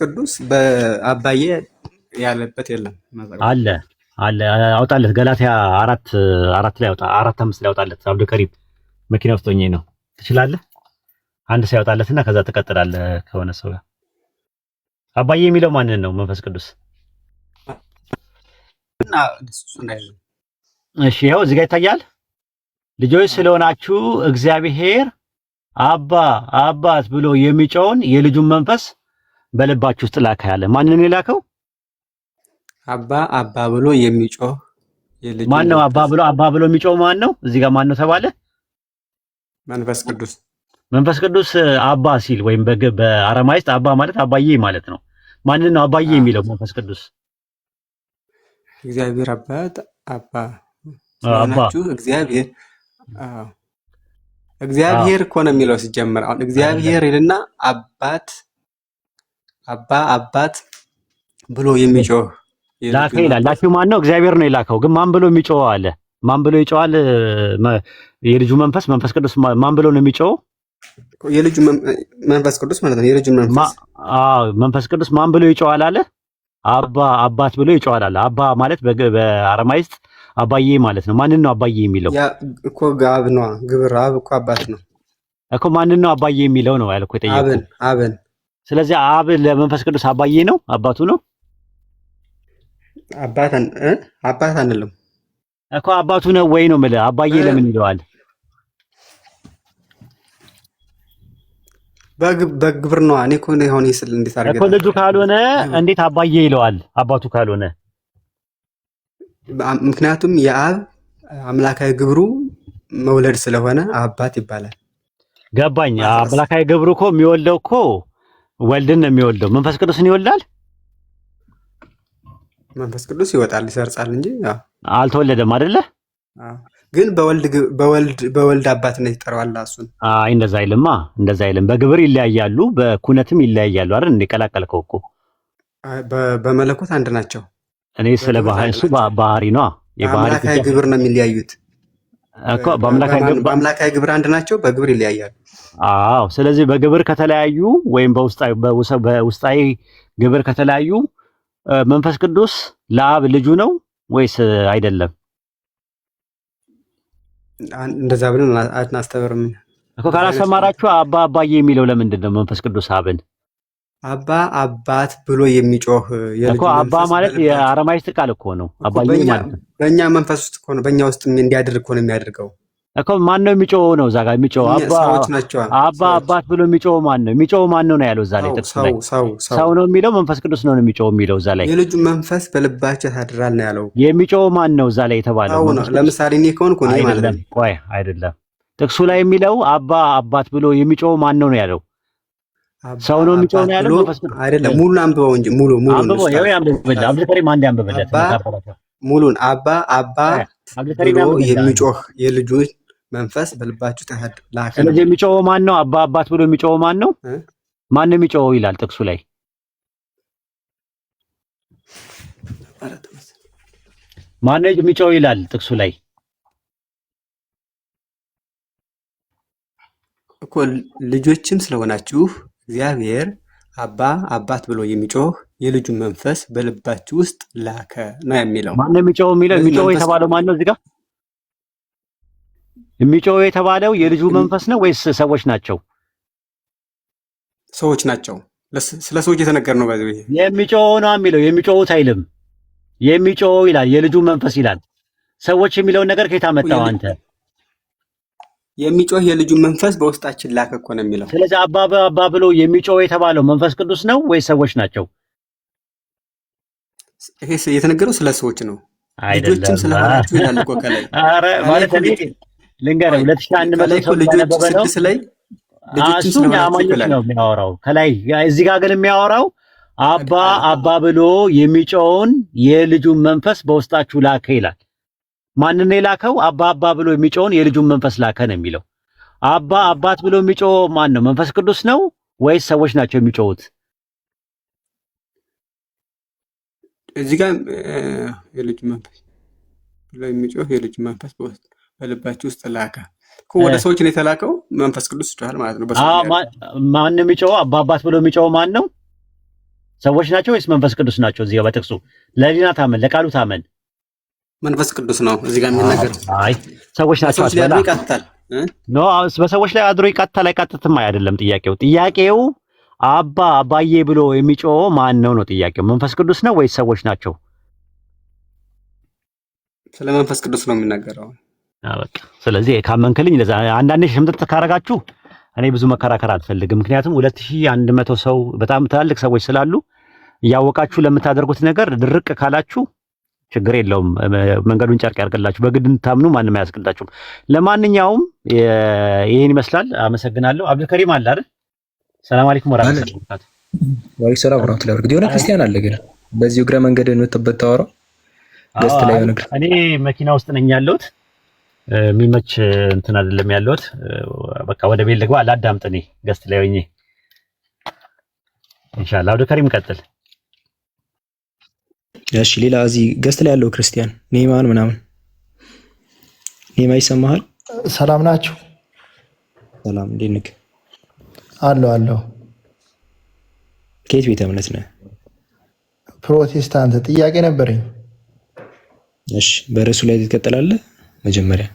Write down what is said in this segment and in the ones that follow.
ቅዱስ በአባዬ ያለበት የለም አለ አለ አውጣለት ገላትያ 4 ላይ አውጣ 4:5 ላይ አውጣለት። አብዱ ከሪም መኪና ውስጥ ሆኜ ነው ትችላለህ? አንድ ሰው ያውጣለትና ከዛ ትቀጥላለህ ከሆነ ሰው ጋር። አባዬ የሚለው ማንን ነው? መንፈስ ቅዱስ። እና እሱ እንዳይል እሺ ይኸው እዚህ ጋር ይታያል። ልጆች ስለሆናችሁ እግዚአብሔር አባ አባት ብሎ የሚጮውን የልጁን መንፈስ በልባችሁ ውስጥ ላከ ያለ ማንን የላከው? አባ አባ ብሎ የሚጮህ የልጁ ማን ነው? አባ ብሎ የሚጮህ ማን ነው? እዚህ ጋር ማን ነው ተባለ? መንፈስ ቅዱስ። መንፈስ ቅዱስ አባ ሲል ወይም በአረማይስጥ አባ ማለት አባዬ ማለት ነው። ማንን ነው አባዬ የሚለው? መንፈስ ቅዱስ እግዚአብሔር አባት አባ አባ ስለሆናችሁ እግዚአብሔር እግዚአብሔር እኮ ነው የሚለው ሲጀመር። አሁን እግዚአብሔር ይልና አባት አባ አባት ብሎ የሚጮህ ላከ ይላል። ላኪው ማን ነው? እግዚአብሔር ነው የላከው። ግን ማን ብሎ የሚጮህ አለ? ማን ብሎ ይጮሃል? የልጁ መንፈስ ቅዱስ ማን ብሎ ነው የሚጮህ? የልጁ መንፈስ ቅዱስ ማለት ነው። የልጁ መንፈስ መንፈስ ቅዱስ ማን ብሎ ይጮሃል አለ? አባ አባት ብሎ ይጮሃል አለ። አባ ማለት በአረማይስጥ አባዬ ማለት ነው። ማንን ነው አባዬ የሚለው? ያ እኮ ጋብ ነው። ግብር አብ እኮ አባት ነው እኮ። ማንን ነው አባዬ የሚለው ነው ያልኩ የጠየቁ። አብን። ስለዚህ አብ ለመንፈስ ቅዱስ አባዬ ነው፣ አባቱ ነው። አባት አንልም እኮ አባቱ ነው ወይ ነው የምልህ። አባዬ ለምን ይለዋል? በግብር ነው። እኔ እኮ ነው የሆነ ይስል እንዴት አድርገህ እኮ ልጁ ካልሆነ እንዴት አባዬ ይለዋል? አባቱ ካልሆነ ምክንያቱም የአብ አምላካዊ ግብሩ መውለድ ስለሆነ አባት ይባላል። ገባኝ። አምላካዊ ግብሩ እኮ የሚወልደው እኮ ወልድን ነው የሚወልደው። መንፈስ ቅዱስን ይወልዳል? መንፈስ ቅዱስ ይወጣል ይሰርጻል እንጂ አልተወለደም አይደለ? ግን በወልድ አባትነት ይጠራዋል እሱን። አይ እንደዛ አይልም። በግብር ይለያያሉ፣ በኩነትም ይለያያሉ አይደል? እንደቀላቀልከው እኮ በመለኮት አንድ ናቸው። እኔ ስለ እሱ ባህሪ ነው። የባህሪ ግብር ነው የሚለያዩት እኮ። በአምላካዊ ግብር አንድ ናቸው፣ በግብር ይለያያሉ። አዎ። ስለዚህ በግብር ከተለያዩ ወይም በውስጣዊ ግብር ከተለያዩ መንፈስ ቅዱስ ለአብ ልጁ ነው ወይስ አይደለም? እንደዛ ብለን አናስተምርም እኮ። ካላስተማራችሁ አባ አባዬ የሚለው ለምንድን ነው? መንፈስ ቅዱስ አብን አባ አባት ብሎ የሚጮህ እኮ። አባ ማለት የአረማይስጥ ቃል እኮ ነው። አባዬ ማለት በእኛ መንፈስ ውስጥ እኮ ነው፣ በእኛ ውስጥ እንዲያደርግ እኮ ነው የሚያደርገው እኮ። ማን ነው የሚጮኸው ነው? እዛ ጋር የሚጮኸው አባ አባት ብሎ የሚጮኸው ማን ነው? የሚጮኸው ማን ነው ያለው እዛ ላይ ጥቅስ ላይ? ሰው ነው የሚለው? መንፈስ ቅዱስ ነው የሚጮኸው የሚለው እዛ ላይ? የልጁ መንፈስ በልባቸው ያድራል ነው ያለው። የሚጮኸው ማን ነው እዛ ላይ የተባለው? ለምሳሌ እኔ ከሆንኩ እኔ ማለት ነው። ቆይ አይደለም፣ ጥቅሱ ላይ የሚለው አባ አባት ብሎ የሚጮኸው ማን ነው ነው ያለው? ሰው ነው የሚጮኸው ነው ያለው? አይደለም። ሙሉን አንብበው እንጂ ሙሉን አንብበው። ይኸው ያንብብልህ አብዱልከሪም፣ አንዴ አንብብለት ሙሉን። አባ ብሎ የሚጮህ የልጁ መንፈስ በልባችሁ ላከ። ስለዚህ የሚጮኸው ማን ነው? አባ አባት ብሎ የሚጮኸው ማን ነው? ማን ነው የሚጮኸው ይላል ጥቅሱ ላይ? ማን ነው የሚጮኸው ይላል ጥቅሱ ላይ እኮ። ልጆችም ስለሆናችሁ እግዚአብሔር አባ አባት ብሎ የሚጮህ የልጁን መንፈስ በልባችሁ ውስጥ ላከ ነው የሚለው። ማን ነው የሚጮኸው የሚለው? የሚጮኸው የተባለው ማን ነው? እዚህ ጋር የሚጮኸው የተባለው የልጁ መንፈስ ነው ወይስ ሰዎች ናቸው? ሰዎች ናቸው። ስለ ሰዎች የተነገረ ነው። ባይዘው የሚጮኸው ነው የሚለው። የሚጮሁት አይልም። የሚጮኸው ይላል፣ የልጁ መንፈስ ይላል። ሰዎች የሚለውን ነገር ከየት አመጣው አንተ? የሚጮህ የልጁ መንፈስ በውስጣችን ላከ እኮ ነው የሚለው። ስለዚህ አባ ብሎ የሚጮህ የተባለው መንፈስ ቅዱስ ነው ወይስ ሰዎች ናቸው? ይሄ የተነገረው ስለ ሰዎች ነው። ልጆችም ስለሆናችሁ ይላል እኮ ከላይ። ኧረ ማለት ልንገርህ 2100 ሰው ያነበበ ነው። እሱ የአማኞች ነው የሚያወራው ከላይ። እዚህ ጋር ግን የሚያወራው አባ ብሎ የሚጮውን የልጁን መንፈስ በውስጣችሁ ላከ ይላል። ማንን የላከው? አባ ብሎ የሚጮውን የልጁን መንፈስ ላከ ነው የሚለው። አባት ብሎ የሚጮው ማን ነው? መንፈስ ቅዱስ ነው ወይስ ሰዎች ናቸው የሚጮሁት? እዚህ ጋር የልጁ መንፈስ ብሎ የሚጮህ የልጁ መንፈስ በልባችሁ ውስጥ ላከ እኮ። ወደ ሰዎች ነው የተላከው። መንፈስ ቅዱስ ይጮሃል ማለት ነው። ማን ነው የሚጮው? አባት ብሎ የሚጮው ማን ነው? ሰዎች ናቸው ወይስ መንፈስ ቅዱስ ናቸው? እዚህ ጋር በጥቅሱ ለሊና ታመን ለቃሉ ታመን መንፈስ ቅዱስ ነው እዚህ ጋር የሚነገር። አይ ሰዎች ናቸው አትበላ። ኖ በሰዎች ላይ አድሮ ይቃታል አይቃትትም አይደለም ጥያቄው። ጥያቄው አባዬ ብሎ የሚጮህ ማን ነው ነው ጥያቄው። መንፈስ ቅዱስ ነው ወይስ ሰዎች ናቸው? ስለ መንፈስ ቅዱስ ነው የሚናገረው። በቃ ስለዚህ ካመንክልኝ ለዛ አንዳንዴ ሽምጥጥ ካረጋችሁ እኔ ብዙ መከራከር አልፈልግም። ምክንያቱም 2100 ሰው በጣም ትላልቅ ሰዎች ስላሉ እያወቃችሁ ለምታደርጉት ነገር ድርቅ ካላችሁ ችግር የለውም። መንገዱን ጨርቅ ያርግላችሁ። በግድ እንድታምኑ ማንም አያስገድዳችሁም። ለማንኛውም ይሄን ይመስላል። አመሰግናለሁ። አብዱልከሪም አለ አይደል? ሰላም አለይኩም ወራህመቱላሂ ወበረካቱ። ወይስ ሰላም ወራህመቱላሂ ወበረካቱ። የሆነ ክርስቲያን አለ ግን በዚህ እግረ መንገድ የምትበጣወራው ገስት ላይ የሆነ እኔ መኪና ውስጥ ነኝ ያለሁት። የሚመች እንትን አይደለም ያለሁት። በቃ ወደ ቤት ልግባ ላዳምጥ። እኔ ገስት ላይ ሆኜ ኢንሻአላህ። አብዱልከሪም ቀጥል። እሺ ሌላ እዚህ ገስት ላይ ያለው ክርስቲያን ኔማን ምናምን ኔማ ይሰማሃል? ሰላም ናችሁ? ሰላም እንዴት ነህ? አለሁ። ከየት ቤተ እምነት ነህ? ፕሮቴስታንት። ጥያቄ ነበረኝ። እሺ በርዕሱ ላይ ትቀጥላለህ? መጀመሪያ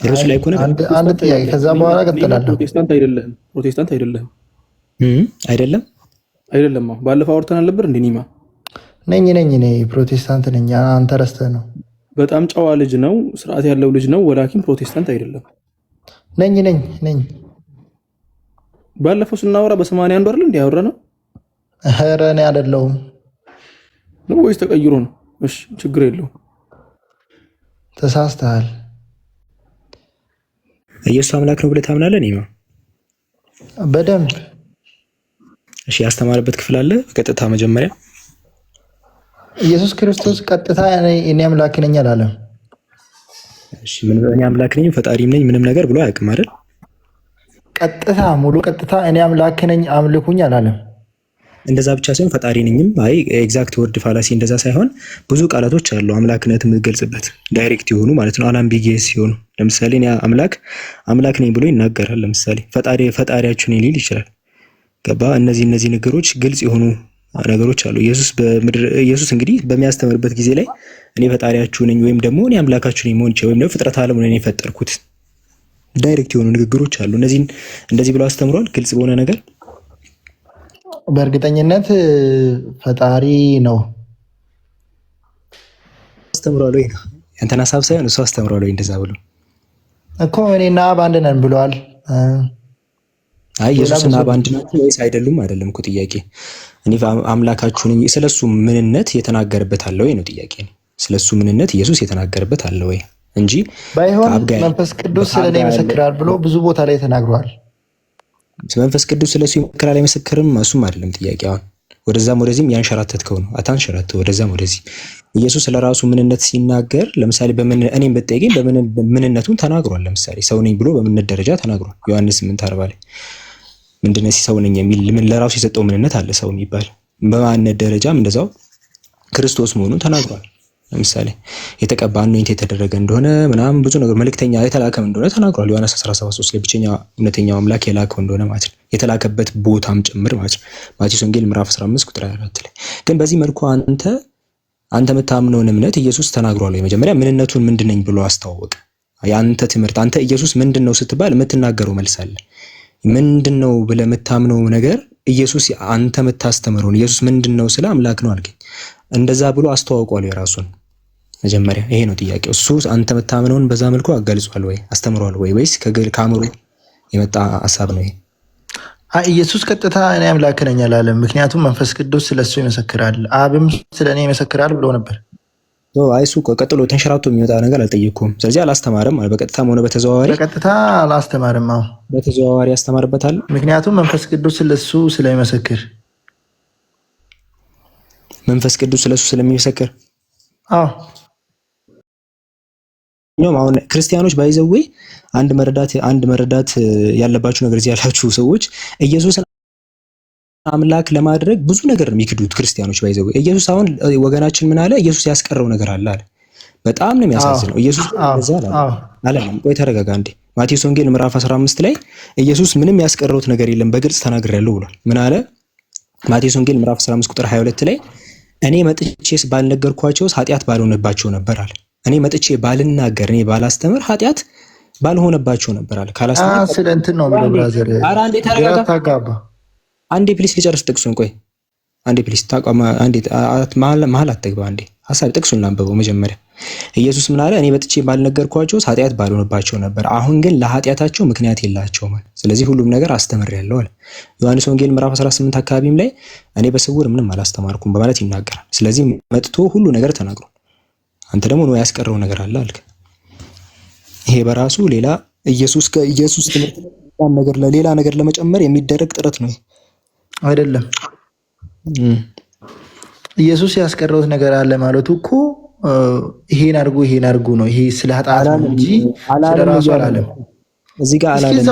ርዕሱ ላይ ከሆነ አንድ ጥያቄ ከዛ በኋላ እቀጥላለሁ። ፕሮቴስታንት አይደለህም? አይደለም። ባለፈው አውርተናል ነበር እንዴ? ኒማ ነኝ እኔ ፕሮቴስታንት ነኝ። አንተ ረስተህ ነው። በጣም ጨዋ ልጅ ነው፣ ስርዓት ያለው ልጅ ነው። ወላኪን ፕሮቴስታንት አይደለም። ነኝ። ባለፈው ስናወራ በ81 አይደል እንዴ ያወራነው? ኧረ እኔ አይደለሁም ነው ወይስ ተቀይሮ ነው? እሺ ችግር የለውም። ተሳስተሃል። ኢየሱስ አምላክ ነው ብለህ ታምናለህ? ኒማ በደንብ። እሺ ያስተማረበት ክፍል አለ? በቀጥታ መጀመሪያ ኢየሱስ ክርስቶስ ቀጥታ እኔ አምላክ ነኝ አላለም። እሺ ምን እኔ አምላክ ነኝ ፈጣሪም ነኝ ምንም ነገር ብሎ አያውቅም አይደል? ሙሉ ቀጥታ እኔ አምላክ ነኝ አምልኩኝ አላለም። እንደዛ ብቻ ሳይሆን ፈጣሪ ነኝም ኤግዛክት ወርድ ፋላሲ እንደዛ ሳይሆን ብዙ ቃላቶች አሉ አምላክነት የምትገልጽበት ዳይሬክት የሆኑ ማለት ነው። አላምቢጊየስ ሲሆኑ ለምሳሌ እኔ አምላክ ነኝ ብሎ ይናገራል። ለምሳሌ ፈጣሪያችሁ ነኝ ሊል ይችላል። ገባ? እነዚህ ነገሮች ግልጽ የሆኑ ነገሮች አሉ። ኢየሱስ እንግዲህ በሚያስተምርበት ጊዜ ላይ እኔ ፈጣሪያችሁ ነኝ ወይም ደግሞ እኔ አምላካችሁ ነኝ መሆን ይችላል። ወይም ደግሞ ፍጥረት ዓለሙን እኔ የፈጠርኩት ዳይሬክት የሆኑ ንግግሮች አሉ። እነዚህን እንደዚህ ብሎ አስተምሯል ግልጽ በሆነ ነገር። በእርግጠኝነት ፈጣሪ ነው አስተምሯል ወይ? ያንተን ሐሳብ ሳይሆን እሱ አስተምሯል ወይ? እንደዛ ብሎ እኮ እኔና በአንድ ነን ብለዋል። ኢየሱስና በአንድ ናቸው ወይስ አይደሉም? አይደለም እኮ ጥያቄ። እኔ አምላካችሁ ነኝ ስለሱ ምንነት የተናገረበት አለ ወይ ነው ጥያቄ። ስለሱ ምንነት ኢየሱስ የተናገረበት አለ ወይ እንጂ ባይሆን መንፈስ ቅዱስ ስለኔ ይመሰክራል ብሎ ብዙ ቦታ ላይ ተናግሯል። መንፈስ ቅዱስ ስለሱ ይመሰክራል አይመሰክርም? እሱም አይደለም ጥያቄ። አሁን ወደዛም ወደዚህም ያንሸራተትከው ነው። አታንሸራተው ወደዛም ወደዚህ። ኢየሱስ ስለራሱ ምንነት ሲናገር ለምሳሌ እኔም ብትጠይቀኝ ምንነቱን ተናግሯል። ለምሳሌ ሰው ነኝ ብሎ በምንነት ደረጃ ተናግሯል። ዮሐንስ 8:40 ላይ ምንድነው ሰው ነኝ የሚል ለራሱ የሰጠው ምንነት አለ ሰው የሚባል። በማንነት ደረጃም እንደዛው ክርስቶስ መሆኑን ተናግሯል። ለምሳሌ የተቀባ አኖይንት የተደረገ እንደሆነ ምናምን ብዙ ነገር መልእክተኛ የተላከም እንደሆነ ተናግሯል። ዮሐንስ 17:3 ላይ ብቸኛ እውነተኛው አምላክ የላከው እንደሆነ ማለት ነው። የተላከበት ቦታም ጭምር ማለት ነው። ማቴዎስ ወንጌል ምዕራፍ 15 ቁጥር 24 ላይ ግን በዚህ መልኩ አንተ የምታምነውን እምነት ኢየሱስ ተናግሯል ወይ? መጀመሪያ ምንነቱን ምንድነኝ ብሎ አስተዋወቀ። ያንተ ትምህርት አንተ ኢየሱስ ምንድነው ስትባል የምትናገረው መልስ አለ። ምንድነው ብለህ የምታምነው ነገር ኢየሱስ አንተ የምታስተምረውን ኢየሱስ ምንድነው ስለ አምላክ ነው አልከኝ። እንደዛ ብሎ አስተዋውቋል የራሱን። መጀመሪያ ይሄ ነው ጥያቄው። እሱ አንተ የምታምነውን በዛ መልኩ አጋልጿል ወይ አስተምሯል ወይ ወይስ ከአእምሮ የመጣ ሐሳብ ነው ይሄ? ኢየሱስ ቀጥታ እኔ አምላክ ነኝ አላለም። ምክንያቱም መንፈስ ቅዱስ ስለሱ ይመሰክራል፣ አብም ስለኔ ይመሰክራል ብሎ ነበር። እሱ ቀጥሎ ተንሸራቶ የሚመጣ ነገር አልጠየቅኩም። ስለዚህ አላስተማረም። በቀጥታም ሆነ በተዘዋዋሪ በቀጥታ አላስተማርም። በተዘዋዋሪ ያስተማርበታል። ምክንያቱም መንፈስ ቅዱስ ስለሱ ስለሚመሰክር መንፈስ ቅዱስ ስለሱ ስለሚመሰክር አሁን ክርስቲያኖች ባይዘው አንድ መረዳት ያለባችሁ ነገር እዚህ ያላችሁ ሰዎች ኢየሱስን አምላክ ለማድረግ ብዙ ነገር ነው የሚክዱት ክርስቲያኖች ባይዘው። ኢየሱስ አሁን ወገናችን ምን አለ? ኢየሱስ ያስቀረው ነገር አለ። በጣም ነው የሚያሳዝነው። ኢየሱስ አላለም። ቆይ ተረጋጋ እንዴ። ማቴዎስ ወንጌል ምዕራፍ 15 ላይ ኢየሱስ ምንም ያስቀረውት ነገር የለም በግልጽ ተናግሬያለሁ ብሏል። ምን አለ? ማቴዎስ ወንጌል ምዕራፍ 15 ቁጥር 22 ላይ እኔ መጥቼስ ባልነገርኳቸውስ ኃጢአት ባልሆነባቸው ነበር አለ። እኔ መጥቼ ባልናገር እኔ ባላስተምር ኃጢአት ባልሆነባቸው ነበር አለ። ካላስተምር ስለ እንትን ነው ብሎ ብራዘር ታጋባ። አንዴ ፕሊስ ልጨርስ ጥቅሱን። ቆይ አንዴ ፕሊስ ታቋማ። አንዴ መሀል አትግባ። አንዴ ሐሳብ ጥቅሱን ላንብበው መጀመሪያ። ኢየሱስ ምን አለ? እኔ መጥቼ ባልነገርኳቸው ኃጢአት ባልሆነባቸው ነበር፣ አሁን ግን ለኃጢአታቸው ምክንያት የላቸውም አለ። ስለዚህ ሁሉም ነገር አስተምሬያለሁ አለ። ዮሐንስ ወንጌል ምዕራፍ 18 አካባቢም ላይ እኔ በስውር ምንም አላስተማርኩም በማለት ይናገራል። ስለዚህ መጥቶ ሁሉ ነገር ተናግሯል። አንተ ደግሞ ነው ያስቀረው ነገር አለ አልክ። ይሄ በራሱ ሌላ ኢየሱስ ትምህርት ነገር ለሌላ ነገር ለመጨመር የሚደረግ ጥረት ነው አይደለም። ኢየሱስ ያስቀረውት ነገር አለ ማለቱ እኮ ይሄን አድርጉ ነው። ይሄ ስለ ኃጢአት ነው እንጂ ስለ ራሱ አላለም። እዚህ ጋር አላለም። እስኪ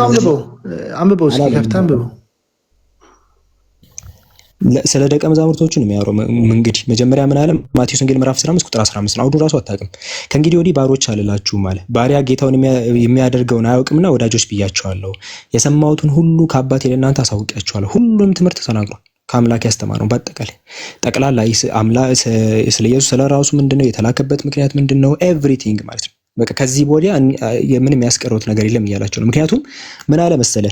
አንብበው እስኪ ከፍታ አንብበው። ስለ ደቀ መዛሙርቶቹ ነው የሚያወራው። እንግዲህ መጀመሪያ ምን አለ? ማቴዎስ ወንጌል ምዕራፍ 15 ቁጥር 15 ነው። አውዱ ራሱ አታውቅም። ከእንግዲህ ወዲህ ባሮች አልላችሁም አለ። ባሪያ ጌታውን የሚያደርገውን አያውቅምና ወዳጆች ብያቸዋለሁ። የሰማሁትን ሁሉ ከአባቴ ለእናንተ አሳውቂያቸዋለሁ። ሁሉም ትምህርት ተናግሯል። ከአምላክ ያስተማረው በአጠቃላይ ጠቅላላ ስለ ኢየሱስ ስለ ራሱ ምንድነው የተላከበት ምክንያት ምንድነው ኤቭሪቲንግ ማለት ነው። በቃ ከዚህ ወዲያ ምንም ያስቀሩት ነገር የለም እያላቸው ነው። ምክንያቱም ምን አለ መሰለ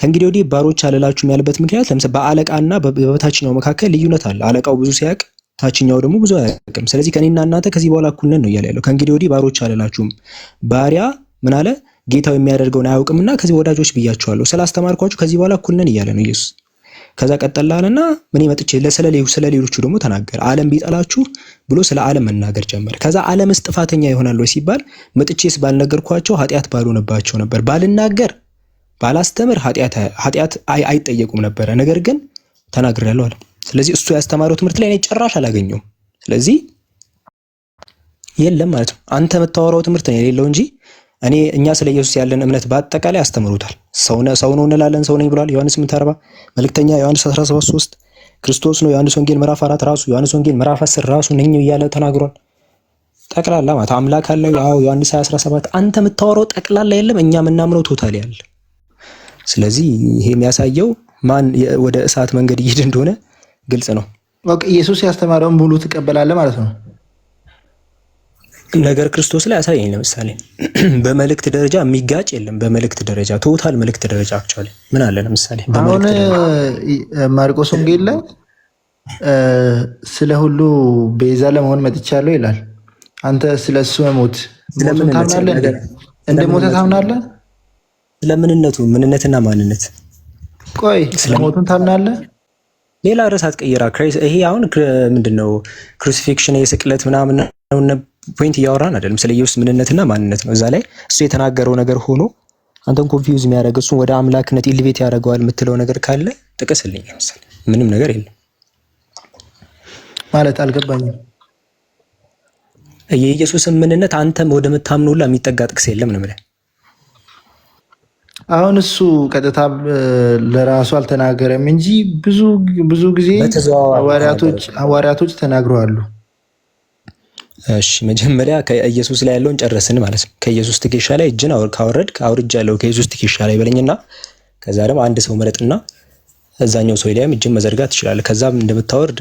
ከእንግዲህ ወዲህ ባሮች አልላችሁም ያለበት ምክንያት ለምሳሌ በአለቃና በበታችኛው መካከል ልዩነት አለ። አለቃው ብዙ ሲያውቅ ታችኛው ደግሞ ብዙ አያውቅም። ስለዚህ ከኔና እናንተ ከዚህ በኋላ እኩል ነን ነው እያለ ያለው። ከእንግዲህ ወዲህ ባሮች አልላችሁም፣ ባሪያ ምን አለ ጌታው የሚያደርገውን አያውቅምና ከዚህ ወዳጆች ብያቸዋለሁ። ስላስተማርኳችሁ ከዚህ በኋላ እኩል ነን እያለ ነው ኢየሱስ። ከዛ ቀጠላለና ምን ይመጥቼ ስለሌሎቹ ደግሞ ተናገረ። ዓለም ቢጠላችሁ ብሎ ስለ ዓለም መናገር ጀመረ። ከዛ ዓለምስ ጥፋተኛ ይሆናል ወይ ሲባል መጥቼስ ባልነገርኳቸው ኃጢአት ባልሆነባቸው ነበር፣ ባልናገር ባላስተምር ኃጢአት አይጠየቁም ነበረ፣ ነገር ግን ተናግሬያለሁ አለ። ስለዚህ እሱ ያስተማረው ትምህርት ላይ እኔ ጭራሽ አላገኘውም። ስለዚህ የለም ማለት ነው። አንተ የምታወራው ትምህርት ነው የሌለው እንጂ እኛ ስለ ኢየሱስ ያለን እምነት በአጠቃላይ አስተምሩታል። ሰው ነው እንላለን፣ ሰው ነኝ ብሏል ዮሐንስ 8:40፣ መልእክተኛ ዮሐንስ 17:3፣ ክርስቶስ ነው ዮሐንስ ወንጌል ምዕራፍ 4 ራሱ፣ ዮሐንስ ወንጌል ምዕራፍ 10 ራሱ ነኝ እያለ ተናግሯል። ጠቅላላ ማለት አምላክ አለ ያው ዮሐንስ 20:17። አንተ የምታወራው ጠቅላላ የለም፣ እኛ የምናምነው ቶታል ያለ። ስለዚህ ይሄ የሚያሳየው ማን ወደ እሳት መንገድ ይሄድ እንደሆነ ግልጽ ነው። ኦኬ፣ ኢየሱስ ያስተማረውን ሙሉ ትቀበላለህ ማለት ነው። ነገር ክርስቶስ ላይ አሳየኝ። ለምሳሌ በመልእክት ደረጃ የሚጋጭ የለም። በመልእክት ደረጃ ቶታል መልእክት ደረጃ አክቹአሊ ምን አለ? ለምሳሌ አሁን ማርቆስ ወንጌል ላይ ስለ ሁሉ ቤዛ ለመሆን መጥቻለሁ ይላል። አንተ ስለ እሱ መሞት ታምናለህ? እንደ ሞተ ታምናለህ? ስለምንነቱ ምንነትና ማንነት ቆይ ስለሞቱን ታምናለህ? ሌላ ርዕስ አትቀይራ። ይሄ አሁን ምንድነው ክሩሲፊክሽን የስቅለት ምናምን ነው ፖይንት እያወራን አይደለም። ስለ ኢየሱስ ምንነትና ማንነት ነው። እዛ ላይ እሱ የተናገረው ነገር ሆኖ አንተን ኮንፊውዝ የሚያደርግ እሱ ወደ አምላክነት ኢሊቬት ያደርገዋል የምትለው ነገር ካለ ጥቀስልኝ። ለምሳሌ ምንም ነገር የለም ማለት አልገባኝም። የኢየሱስን ምንነት አንተም ወደምታምነው ሁላ የሚጠጋ ጥቅስ የለም ነው ማለት። አሁን እሱ ቀጥታ ለራሱ አልተናገረም እንጂ ብዙ ጊዜ ሐዋርያቶች ተናግረዋል። እሺ መጀመሪያ ከኢየሱስ ላይ ያለውን ጨረስን ማለት ነው። ከኢየሱስ ትከሻ ላይ እጅን አውርጃለሁ ከኢየሱስ ትከሻ ላይ በለኝና ከዛ ደግሞ አንድ ሰው መረጥና እዛኛው ሰው ላይም እጅን መዘርጋት ትችላለህ። ከዛም እንደምታወርድ